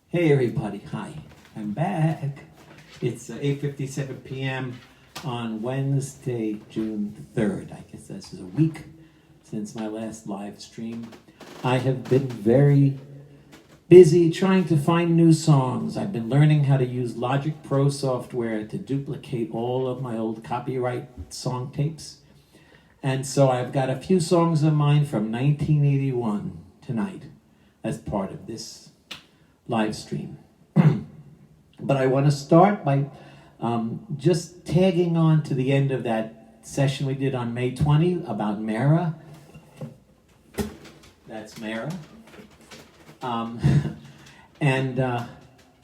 Hey everybody, hi, I'm back. It's 8:57 p.m. on Wednesday, June 3rd. I guess this is a week since my last live stream. I have been very busy trying to find new songs. I've been learning how to use Logic Pro software to duplicate all of my old copyright song tapes. And so I've got a few songs of mine from 1981 tonight as part of this live stream. But I want to start by just tagging on to the end of that session we did on May 20 about Mehera. That's Mehera. And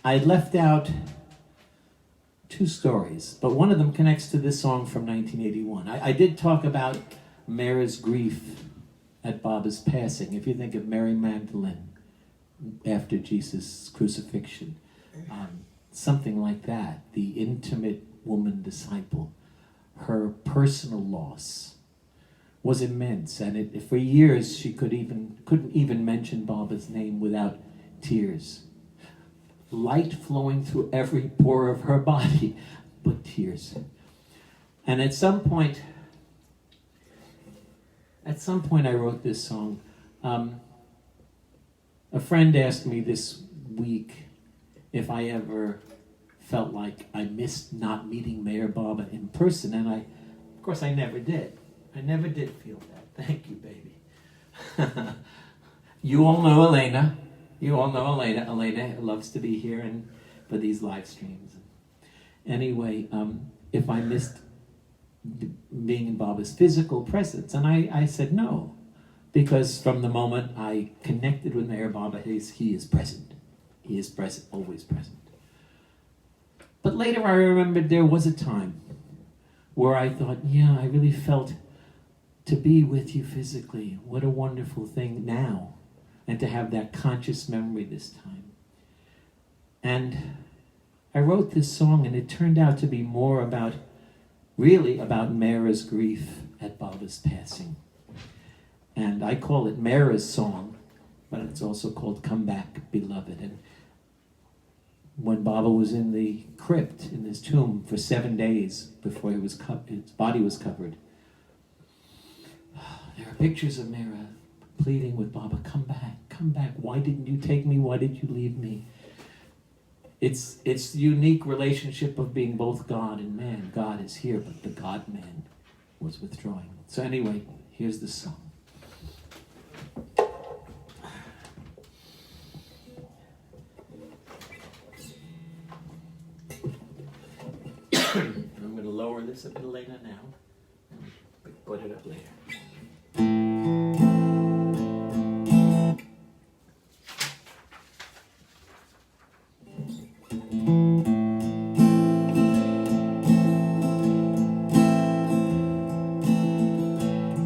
I left out two stories, but one of them connects to this song from 1981. I did talk about Mehera's grief at Baba's passing. If you think of Mary Magdalene after Jesus' crucifixion, something like that, the intimate woman disciple, her personal loss was immense, and for years she couldn't even mention Baba's name without tears. Light flowing through every pore of her body, but tears. And at some point I wrote this song. A friend asked me this week if I ever felt like I missed not meeting Mayor Baba in person, and of course I never did. I never did feel that. Thank you, baby. You all know Elena. Elena loves to be here and for these live streams. Anyway, if I missed being in Baba's physical presence, and I said no, because from the moment I connected with Mayor Baba, he is present. He is present, always present. But later I remembered there was a time where I thought, yeah, I really felt to be with you physically. What a wonderful thing now. And to have that conscious memory this time. And I wrote this song, and it turned out to be more about Mehera's grief at Baba's passing. And I call it Mehera's song, but it's also called Come Back, Beloved. And when Baba was in the crypt, in his tomb, for 7 days before his body was covered, there are pictures of Mehera pleading with Baba, come back, why didn't you take me, why did you leave me? It's the unique relationship of being both God and man. God is here, but the God-man was withdrawing. So anyway, here's the song. I'm going to lower this a bit later now, and put it up later.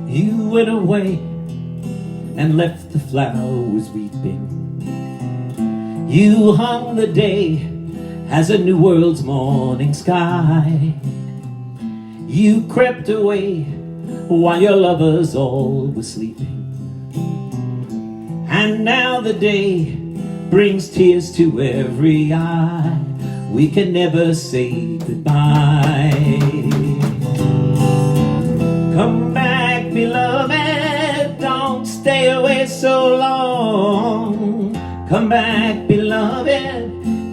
You went away and left the flowers weeping. You hung the day as a new world's morning sky. You crept away while your lovers all were sleeping. And now the day brings tears to every eye. We can never say goodbye. Come back, beloved, don't stay away so long. Come back, beloved,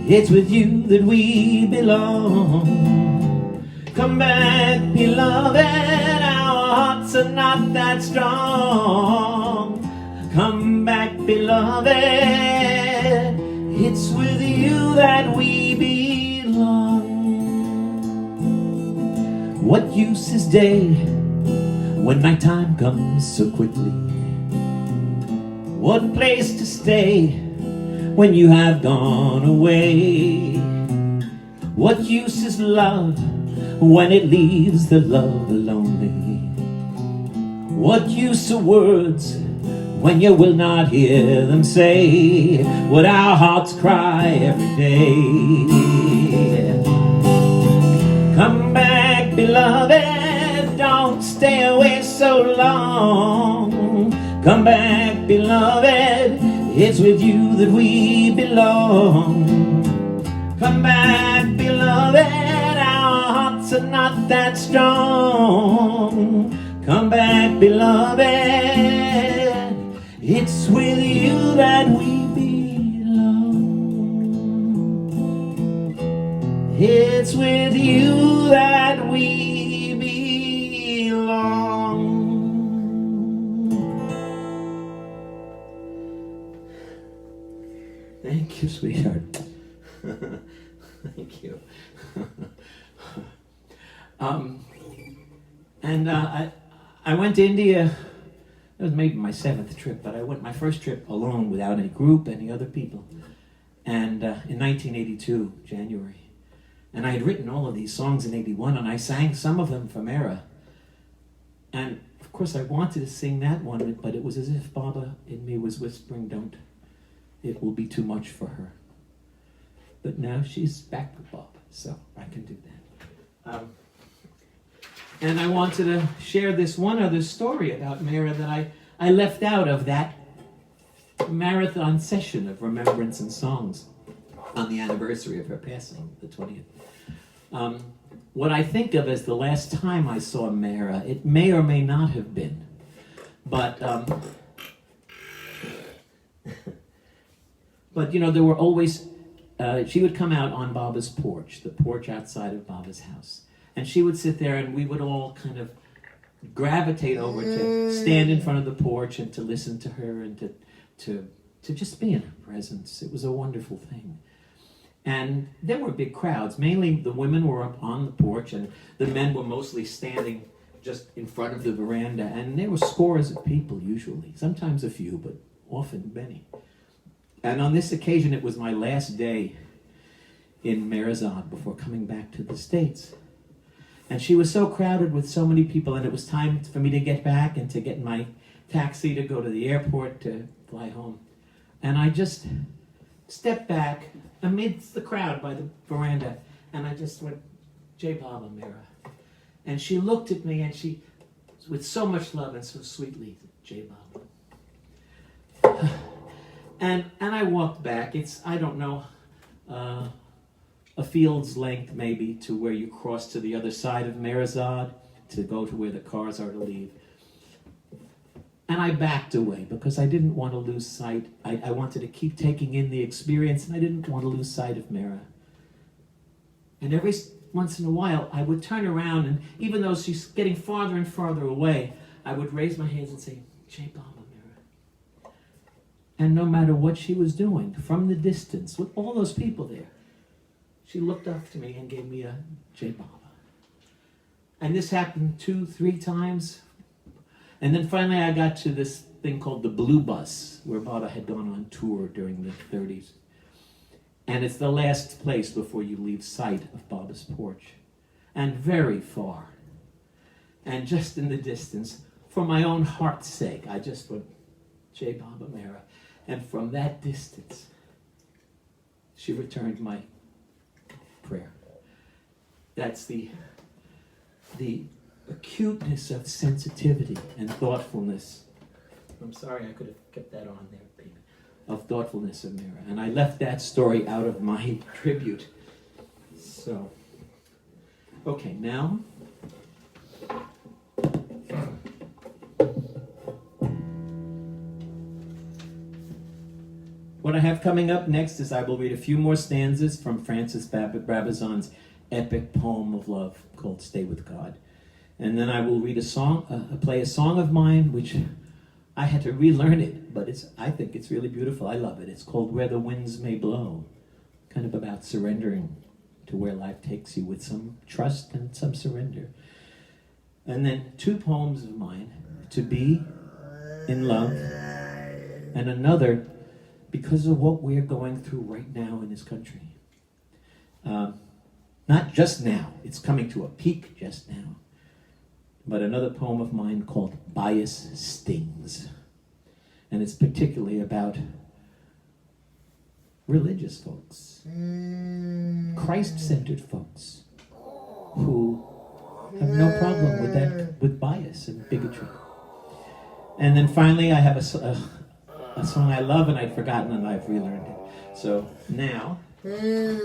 it's with you that we belong. Come back, beloved, our hearts are not that strong. Come back, beloved, it's with you that we belong. What use is day when nighttime comes so quickly? What place to stay when you have gone away? What use is love when it leaves the lover lonely? What use are words when you will not hear them say what our hearts cry every day? Come back, beloved, don't stay away so long. Come back, beloved, It's with you that we belong. Come back, beloved, our hearts are not that strong. Come back, beloved, it's with you that we belong. It's with you that we belong. Thank you, sweetheart. Thank you. I went to India. It was maybe my 7th trip, but I went my first trip alone without any group, any other people. And in 1982, January. And I had written all of these songs in 81, and I sang some of them for Mehera. And of course I wanted to sing that one, but it was as if Baba in me was whispering, don't. It will be too much for her. But now she's back with Bob, so I can do that. And I wanted to share this one other story about Mehera that I left out of that marathon session of remembrance and songs on the anniversary of her passing, the 20th. What I think of as the last time I saw Mehera, it may or may not have been, but you know, there were always, she would come out on Baba's porch, the porch outside of Baba's house. And she would sit there and we would all kind of gravitate over to stand in front of the porch and to listen to her and to just be in her presence. It was a wonderful thing. And there were big crowds. Mainly the women were up on the porch and the men were mostly standing just in front of the veranda. And there were scores of people usually, sometimes a few, but often many. And on this occasion, it was my last day in Meherabad before coming back to the States. And she was so crowded with so many people, and it was time for me to get back and to get in my taxi to go to the airport to fly home. And I just stepped back amidst the crowd by the veranda, and I just went, Jai Baba, Mehera. And she looked at me, and she, with so much love and so sweetly, Jai Baba. And I walked back. It's, I don't know, a field's length maybe to where you cross to the other side of Meherabad to go to where the cars are to leave. And I backed away because I didn't want to lose sight. I wanted to keep taking in the experience, and I didn't want to lose sight of Mehera. And every once in a while, I would turn around, and even though she's getting farther and farther away, I would raise my hands and say, Jai Baba, Mehera. And no matter what she was doing, from the distance, with all those people there, she looked up to me and gave me a Jai Baba. And this happened 2-3 times. And then finally I got to this thing called the Blue Bus, where Baba had gone on tour during the 30s. And it's the last place before you leave sight of Baba's porch. And very far. And just in the distance, for my own heart's sake, I just went, Jai Baba, Mehera. And from that distance, she returned my prayer. That's the acuteness of sensitivity and thoughtfulness. I'm sorry, I could have kept that on there, baby. Of thoughtfulness of Mehera. And I left that story out of my tribute. So, okay, now. What I have coming up next is I will read a few more stanzas from Francis Brabazon's epic poem of love called Stay with God. And then I will read a song, play a song of mine, which I had to relearn it, but I think it's really beautiful. I love it. It's called Where the Winds May Blow, kind of about surrendering to where life takes you with some trust and some surrender. And then 2 poems of mine, To Be in Love, and another, because of what we're going through right now in this country. Not just now, it's coming to a peak just now. But another poem of mine called Bias Stings. And it's particularly about religious folks, Christ-centered folks, who have no problem with that, with bias and bigotry. And then finally I have a song I love and I'd forgotten and I've relearned it. So now, okay.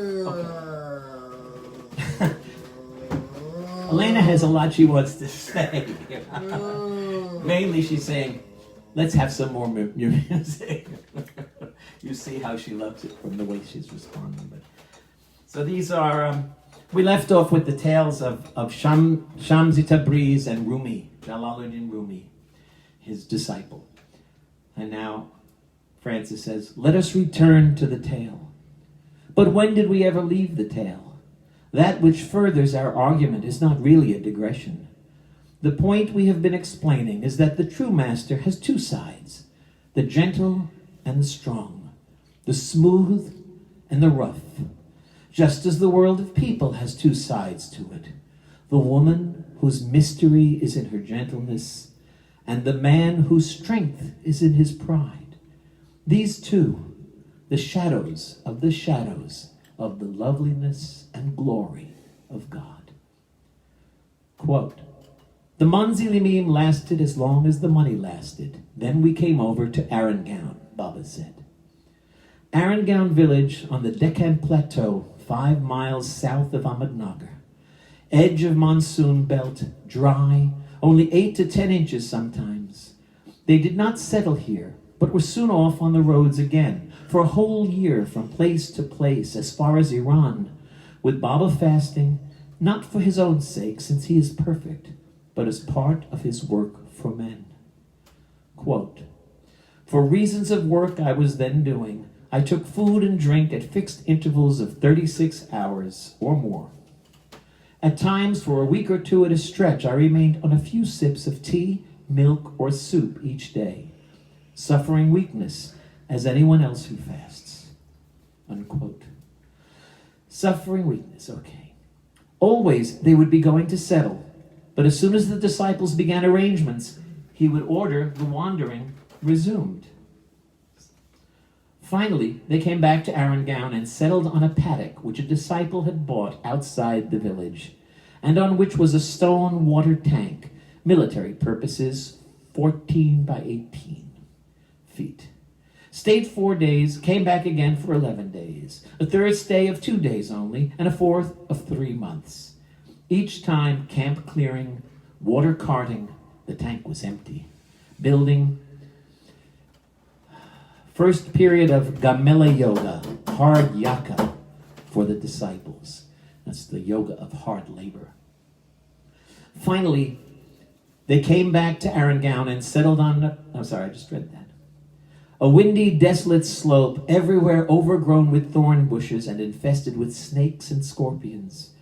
Elena has a lot she wants to say. Mainly she's saying, let's have some more music. You see how she loves it from the way she's responding. But so these are, we left off with the tales of Shamsi Tabriz and Rumi, Jalaluddin Rumi, his disciple. And now Francis says, let us return to the tale. But when did we ever leave the tale? That which furthers our argument is not really a digression. The point we have been explaining is that the true master has two sides, the gentle and the strong, the smooth and the rough, just as the world of people has two sides to it, the woman whose mystery is in her gentleness, and the man whose strength is in his pride. These two, the shadows of the loveliness and glory of God. Quote, the Manzilimim lasted as long as the money lasted. Then we came over to Arangown, Baba said. Arangown village on the Deccan Plateau, 5 miles south of Ahmednagar. Edge of monsoon belt, dry, only 8 to 10 inches sometimes. They did not settle here, but were soon off on the roads again, for a whole year from place to place, as far as Iran, with Baba fasting, not for his own sake, since he is perfect, but as part of his work for men. Quote, for reasons of work I was then doing, I took food and drink at fixed intervals of 36 hours or more. At times, for a week or two at a stretch, I remained on a few sips of tea, milk, or soup each day, suffering weakness as anyone else who fasts. Unquote. Suffering weakness, okay. Always they would be going to settle, but as soon as the disciples began arrangements, he would order the wandering resumed. Finally, they came back to Arangown and settled on a paddock which a disciple had bought outside the village, and on which was a stone water tank, military purposes, 14 by 18 feet. Stayed 4 days, came back again for 11 days, a third stay of 2 days only, and a fourth of 3 months. Each time camp clearing, water carting, the tank was empty. Building, first period of Gamela Yoga, hard yaka for the disciples. That's the yoga of hard labor. Finally, they came back to Arangown and settled on, I just read that. A windy, desolate slope, everywhere overgrown with thorn bushes and infested with snakes and scorpions.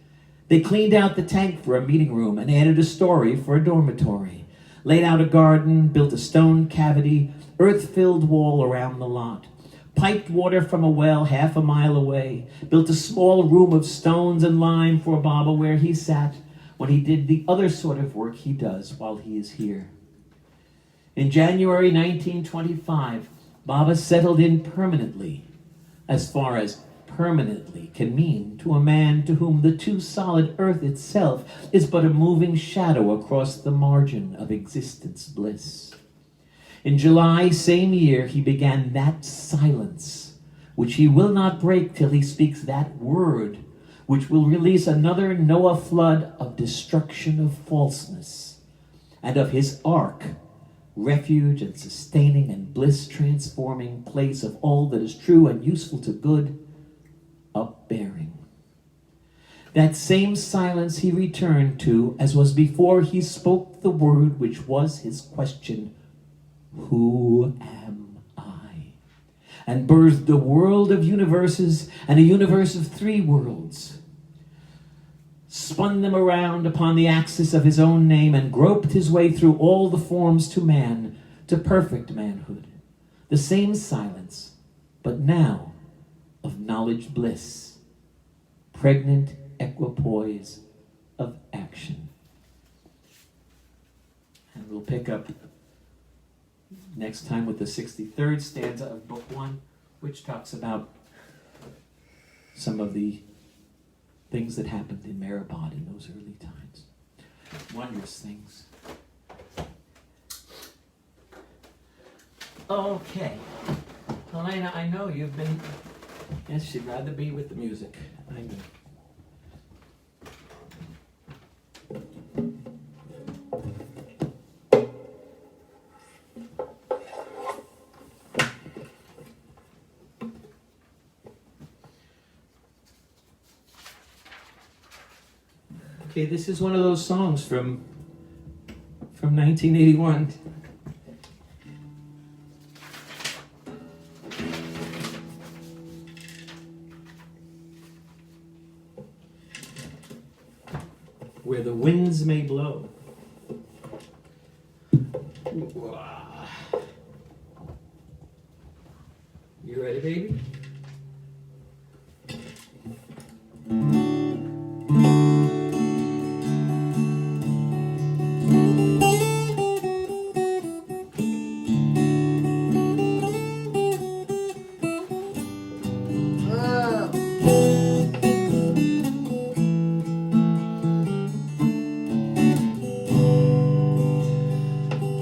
They cleaned out the tank for a meeting room and added a story for a dormitory, laid out a garden, built a stone cavity, earth-filled wall around the lot, piped water from a well 1/2 mile away, built a small room of stones and lime for Baba where he sat when he did the other sort of work he does while he is here. In January 1925, Baba settled in permanently, as far as permanently can mean to a man to whom the too solid earth itself is but a moving shadow across the margin of existence bliss. In July same year, he began that silence, which he will not break till he speaks that word, which will release another Noah flood of destruction of falseness, and of his ark, refuge and sustaining and bliss transforming place of all that is true and useful to good, upbearing. That same silence he returned to, as was before he spoke the word which was his question, who am I? And birthed a world of universes and a universe of 3 worlds. Spun them around upon the axis of his own name and groped his way through all the forms to man, to perfect manhood. The same silence, but now of knowledge bliss, pregnant equipoise of action. And we'll pick up next time with the 63rd stanza of Book 1, which talks about some of the things that happened in Meherabad in those early times. Wondrous things. Okay. Helena, I know you've been... Yes, she'd rather be with the music. I know. Okay, this is one of those songs from 1981. Where the winds may blow. You ready, baby?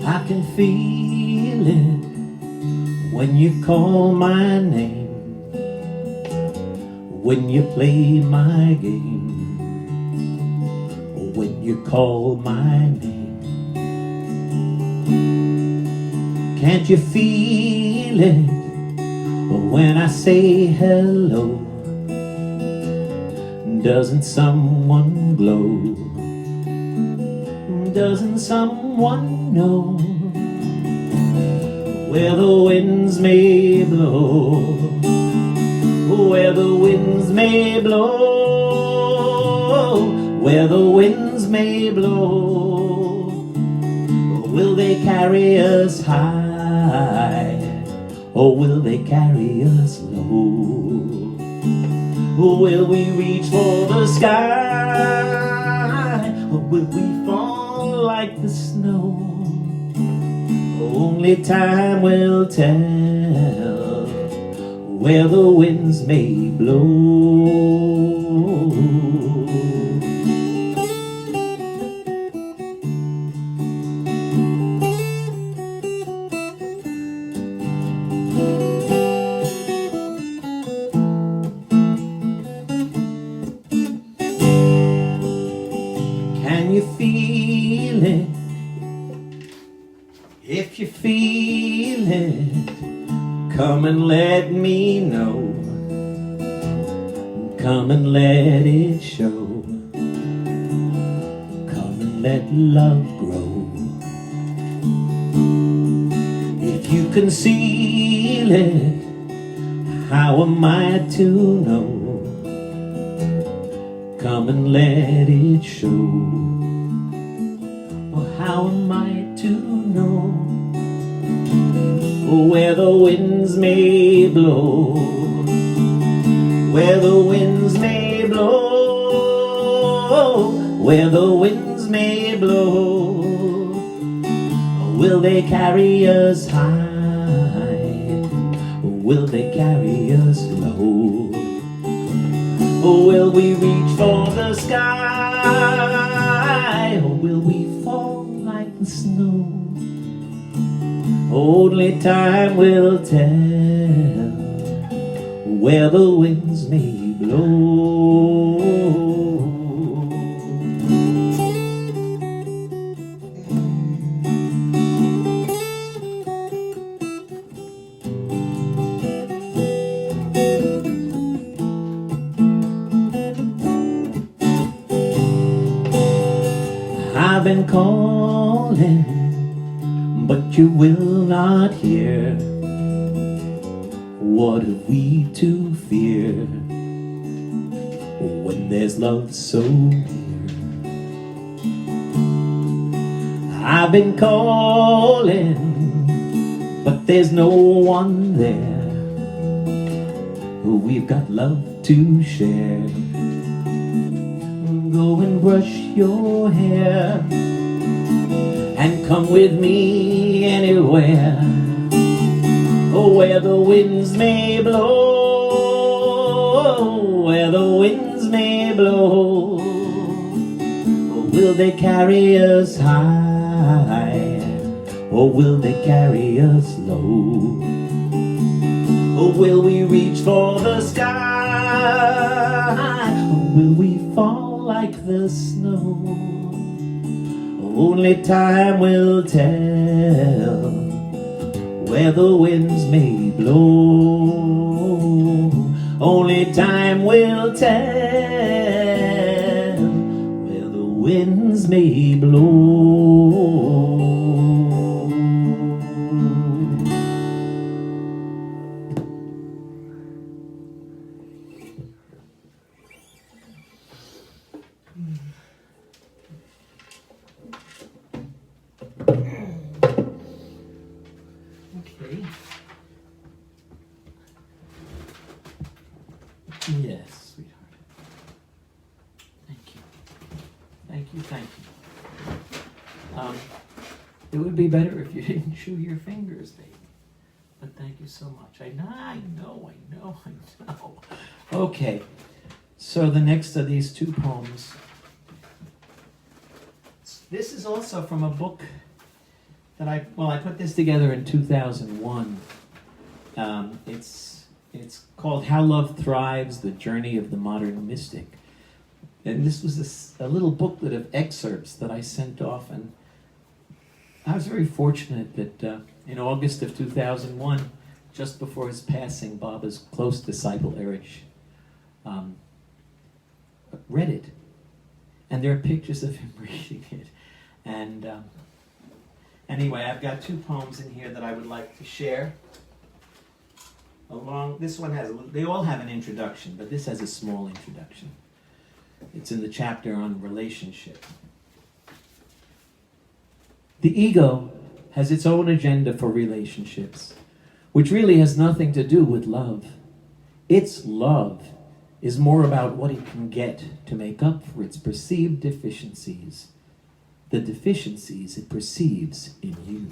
I can feel it when you call my name, when you play my game, when you call my name. Can't you feel it when I say hello? Doesn't someone glow? Doesn't someone know where the winds may blow? Where the winds may blow? Where the winds may blow? Will they carry us high, or will they carry us low? Will we reach for the sky, or will we fall like the snow? Only time will tell where the winds may blow. Can you feel it? If you feel it, come and let me know. Come and let it show. Come and let love grow. If you conceal it, how am I to know? Come and let it show. Well, how am I to know where the winds may blow? Where the winds may blow? Where the winds may blow? Will they carry us high? Will they carry us low? Will we reach for the sky, or will we fall like the snow? Only time will tell where the winds may blow. I've been calling, but you will not hear. What have we to fear when there's love so near? I've been calling, but there's no one there. We've got love to share. Go and brush your hair and come with me anywhere, where the winds may blow, where the winds may blow. Will they carry us high, or will they carry us low? Or will we reach for the sky, or will we fall like the snow? Only time will tell where the winds may blow. Only time will tell where the winds may blow. Okay. Yes, sweetheart. Thank you. Thank you, thank you. It would be better if you didn't chew your fingers, baby. But thank you so much. I know. Okay, so the next of these two poems. This is also from a book that I put this together in 2001. It's called How Love Thrives, The Journey of the Modern Mystic. And this was a little booklet of excerpts that I sent off, and I was very fortunate that in August of 2001, just before his passing, Baba's close disciple Erich read it. And there are pictures of him reading it. And anyway, I've got two poems in here that I would like to share. This one they all have an introduction, but this has a small introduction. It's in the chapter on relationship. The ego has its own agenda for relationships, which really has nothing to do with love. Its love is more about what it can get to make up for its perceived deficiencies, the deficiencies it perceives in you.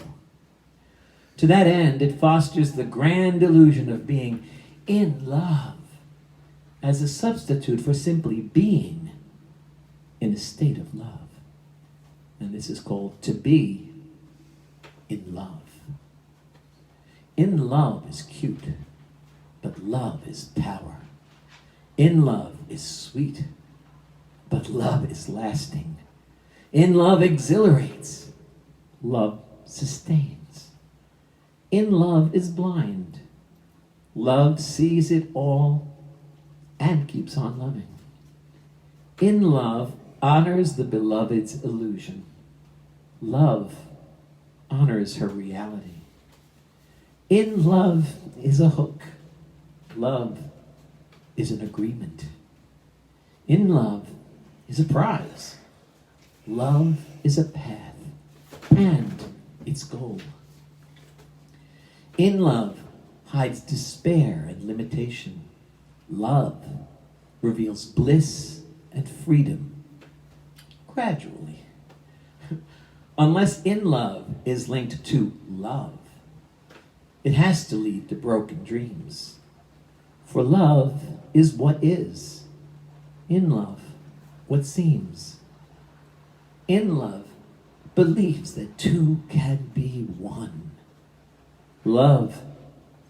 To that end, it fosters the grand illusion of being in love as a substitute for simply being in a state of love. And this is called to be in love. In love is cute, but love is power. In love is sweet, but love is lasting. In love exhilarates, love sustains. In love is blind. Love sees it all and keeps on loving. In love honors the beloved's illusion. Love honors her reality. In love is a hook. Love is an agreement. In love is a prize. Love is a path and its goal. In love hides despair and limitation. Love reveals bliss and freedom gradually. Unless in love is linked to love, it has to lead to broken dreams. For love is what is. In love, what seems. In love believes that two can be one. Love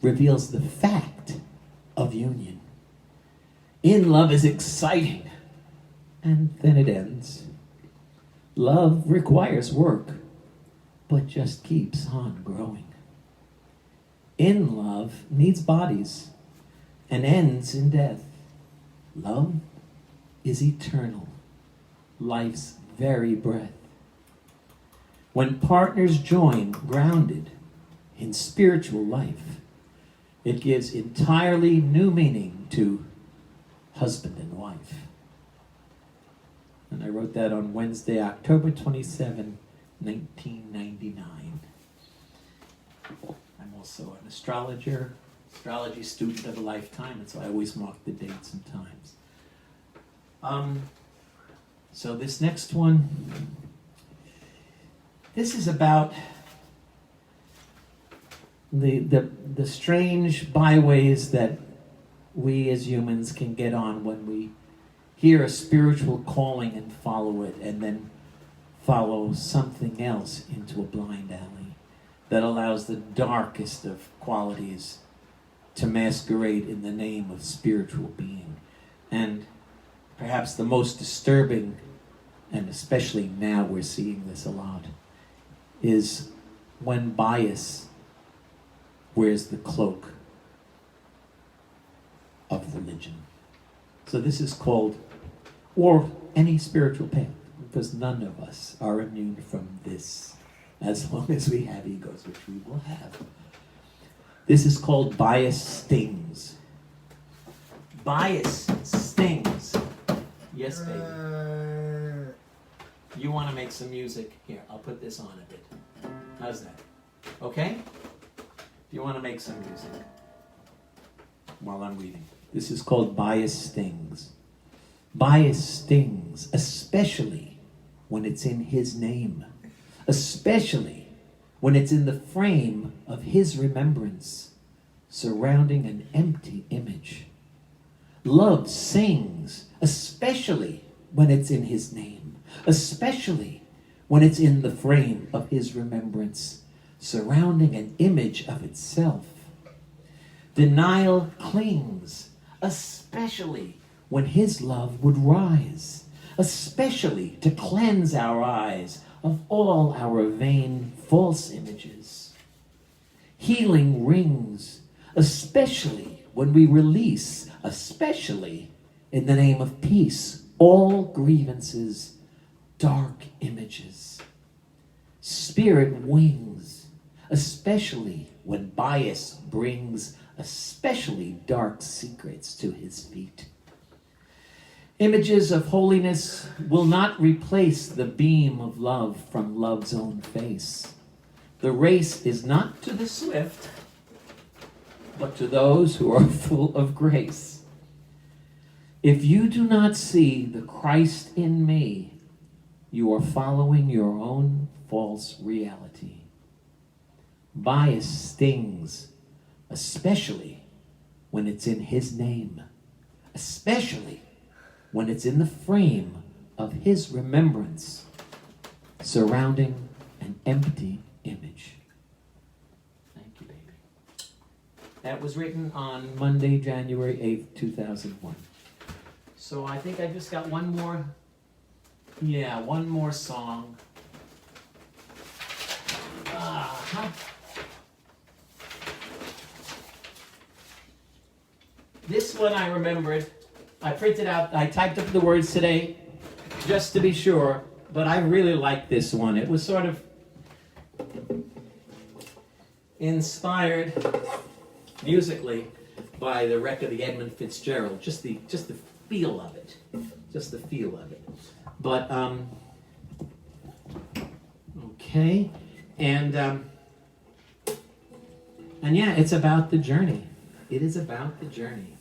reveals the fact of union. In love is exciting, and then it ends. Love requires work, but just keeps on growing. In love needs bodies and ends in death. Love is eternal, life's very breath. When partners join grounded in spiritual life, it gives entirely new meaning to husband and wife. And I wrote that on Wednesday, October 27, 1999. I'm also an astrology student of a lifetime, and so I always mark the dates and times. So this next one, this is about the strange byways that we as humans can get on when we hear a spiritual calling and follow it, and then follow something else into a blind alley. that allows the darkest of qualities to masquerade in the name of spiritual being. And perhaps the most disturbing, and especially now we're seeing this a lot, is when bias wears the cloak of religion. So this is called, or any spiritual path, because none of us are immune from this, as long as we have egos, which we will have. This is called bias stings. Bias stings. Yes, baby. You want to make some music? Here, I'll put this on a bit. How's that? Okay? You want to make some music while I'm reading. This is called bias stings. Bias stings, especially when it's in his name. Especially when it's in the frame of his remembrance, surrounding an empty image. Love sings, especially when it's in his name, especially when it's in the frame of his remembrance, surrounding an image of itself. Denial clings, especially when his love would rise, especially to cleanse our eyes of all our vain false images. Healing rings, especially when we release, especially in the name of peace, all grievances, dark images. Spirit wings, especially when bias brings especially dark secrets to his feet. Images of holiness will not replace the beam of love from love's own face. The race is not to the swift, but to those who are full of grace. If you do not see the Christ in me, you are following your own false reality. Bias stings, especially when it's in his name, especially when it's in the frame of his remembrance, surrounding an empty image. Thank you, baby. That was written on Monday, January 8th, 2001. So I think I just got one more song. This one I remembered. I printed out, I typed up the words today just to be sure, but I really like this one. It was sort of inspired musically by the wreck of the Edmund Fitzgerald, just the feel of it. Just the feel of it. But okay. And yeah, it's about the journey. It is about the journey.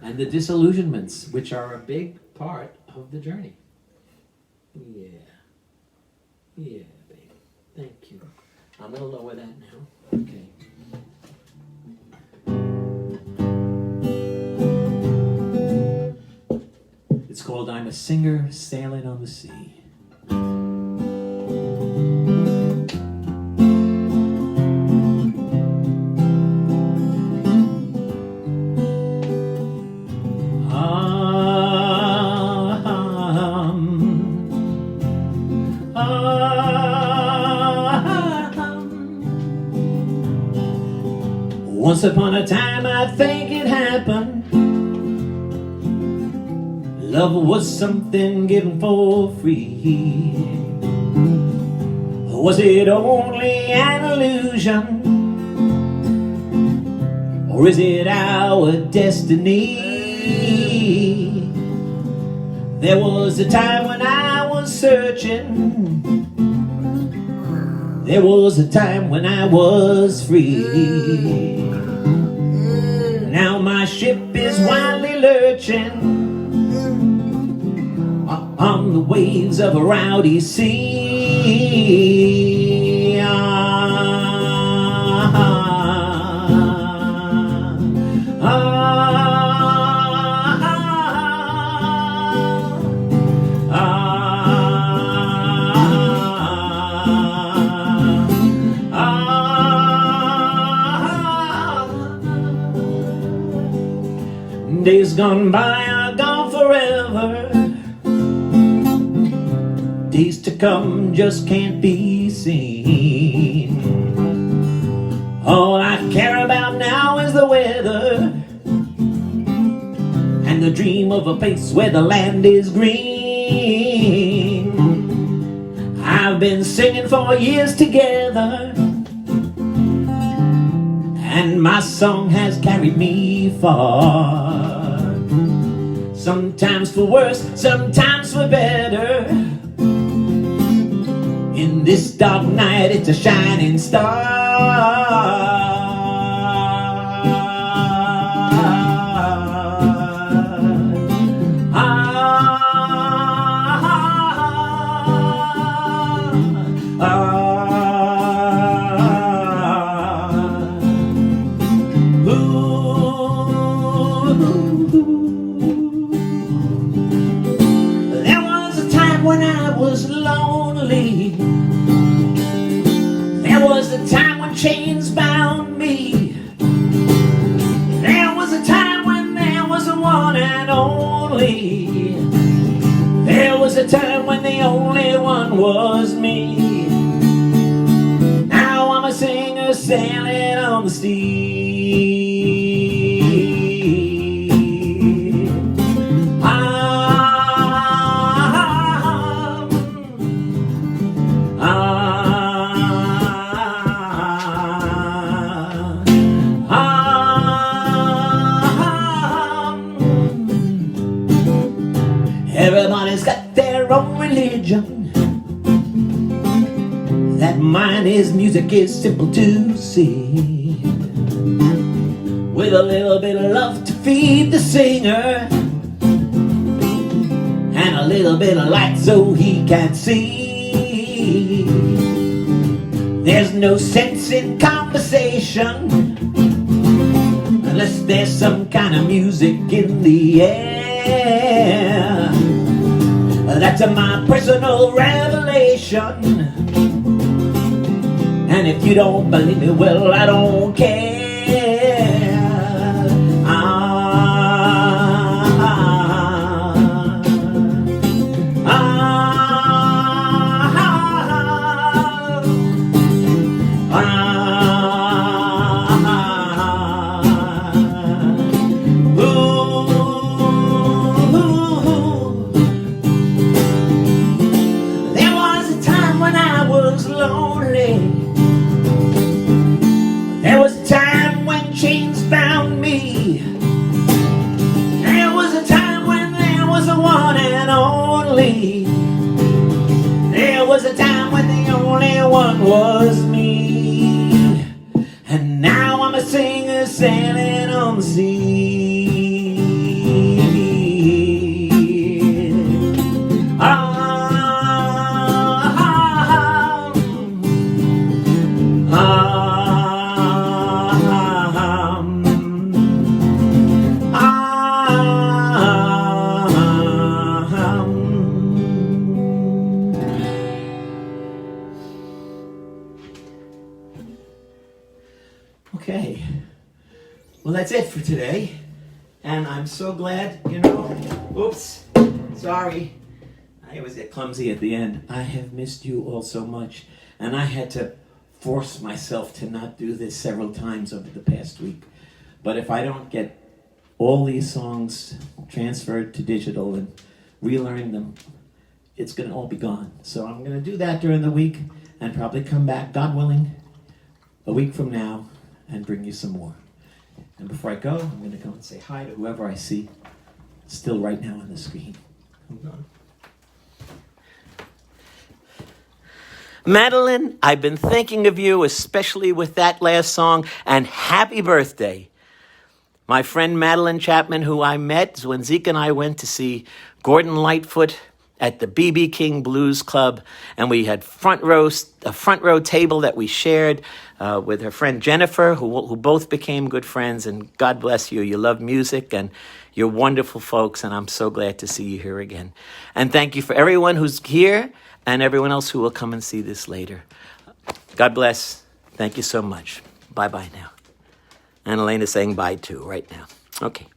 And the disillusionments, which are a big part of the journey. Yeah. Yeah, baby. Thank you. I'm going to lower that now. Okay. It's called I'm a Singer Sailing on the Sea. Once upon a time, I think it happened. Love was something given for free. Was it only an illusion? Or is it our destiny? There was a time when I was searching. There was a time when I was free. Now my ship is wildly lurching on the waves of a rowdy sea. Days gone by are gone forever. Days to come just can't be seen. All I care about now is the weather and the dream of a place where the land is green. I've been singing for years together, and my song has carried me far. Sometimes for worse, sometimes for better. In this dark night, it's a shining star. There was a time when I was lonely. There was a time when chains bound me. There was a time when there was a one and only. There was a time when the only one was me. Now I'm a singer sailing on the sea. Everybody's got their own religion. That mine is music is simple to see. With a little bit of love to feed the singer, and a little bit of light so he can see. There's no sense in conversation unless there's some kind of music in the air. That's my personal revelation. And if you don't believe me, well, I don't care. There was a time when chains bound me. There was a time when there was a one and only. There was a time when the only one was me. And now I'm a singer sailing on the sea. Okay, well that's it for today, and I'm so glad, oops, sorry, I was clumsy at the end. I have missed you all so much, and I had to force myself to not do this several times over the past week. But if I don't get all these songs transferred to digital and relearn them, it's going to all be gone. So I'm going to do that during the week and probably come back, God willing, a week from now and bring you some more. And before I go, I'm going to go and say hi to whoever I see still right now on the screen. Hold on. Madeline, I've been thinking of you, especially with that last song, and happy birthday. My friend Madeline Chapman, who I met when Zeke and I went to see Gordon Lightfoot at the B.B. King Blues Club, and we had a front row table that we shared with her friend Jennifer, who both became good friends, and God bless you. You love music, and you're wonderful folks, and I'm so glad to see you here again. And thank you for everyone who's here and everyone else who will come and see this later. God bless. Thank you so much. Bye-bye now. And Elena's saying bye too right now. Okay.